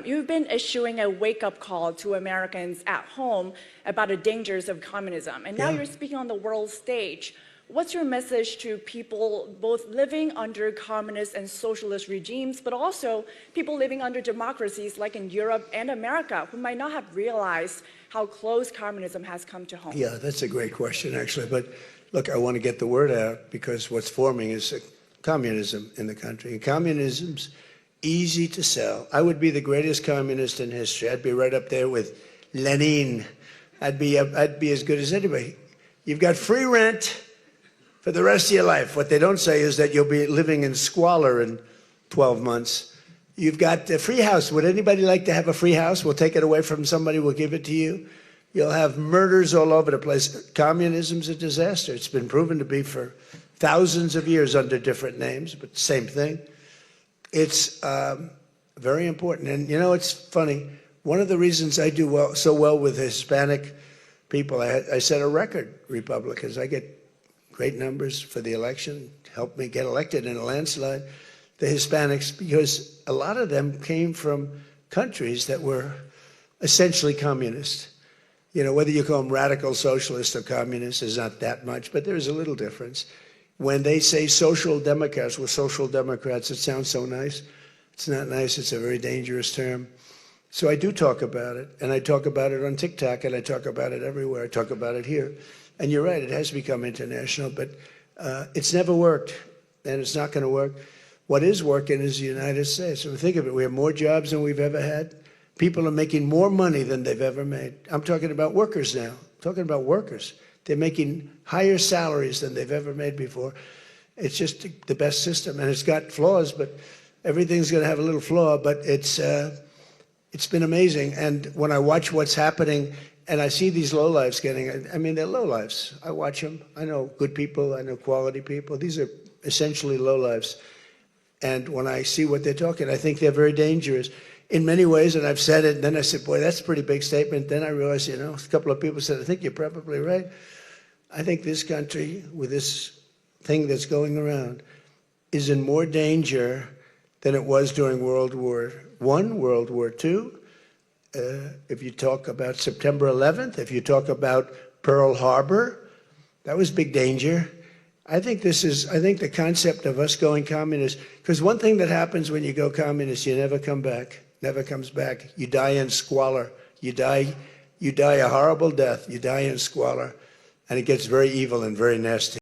you've been issuing a wake-up call to Americans at home about the dangers of communism, and now you're speaking on the world stage. What's your message to people both living under communist and socialist regimes, but also people living under democracies like in Europe and America who might not have realized how close communism has come to home? Yeah, that's a great question, actually. But look, I want to get the word out because what's forming is communism in the country. And communism's easy to sell. I would be the greatest communist in history. I'd be right up there with Lenin. I'd be as good as anybody. You've got free rent for the rest of your life. What they don't say is that you'll be living in squalor in 12 months. You've got a free house. Would anybody like to have a free house? We'll take it away from somebody. We'll give it to you. You'll have murders all over the place. Communism's a disaster. It's been proven to be for thousands of years under different names, but same thing. It's very important. And, you know, it's funny. One of the reasons I do so well with Hispanic people, I set a record, Republicans. I get great numbers for the election, helped me get elected in a landslide, the Hispanics, because a lot of them came from countries that were essentially communist. You know, whether you call them radical socialist or communist is not that much, but there's a little difference. When they say social democrats, we're social democrats, it sounds so nice. It's not nice, it's a very dangerous term. So I do talk about it, and I talk about it on TikTok, and I talk about it everywhere. I talk about it here. And you're right, it has become international, but it's never worked, and it's not going to work. What is working is the United States. So think of it, we have more jobs than we've ever had. People are making more money than they've ever made. I'm talking about workers now. I'm talking about workers. They're making higher salaries than they've ever made before. It's just the best system, and it's got flaws, but everything's going to have a little flaw, but it's been amazing. And when I watch what's happening, and I see these lowlifes I mean, they're lowlifes. I watch them. I know good people. I know quality people. These are essentially lowlifes. And when I see what they're talking, I think they're very dangerous in many ways. And I've said it, and then I said, boy, that's a pretty big statement. Then I realized, you know, a couple of people said, I think you're probably right. I think this country, with this thing that's going around, is in more danger than it was during World War I, World War II. If you talk about September 11th, if you talk about Pearl Harbor, that was big danger. I think the concept of us going communist, because one thing that happens when you go communist, you never come back, never comes back. You die in squalor. You die a horrible death. You die in squalor, and it gets very evil and very nasty.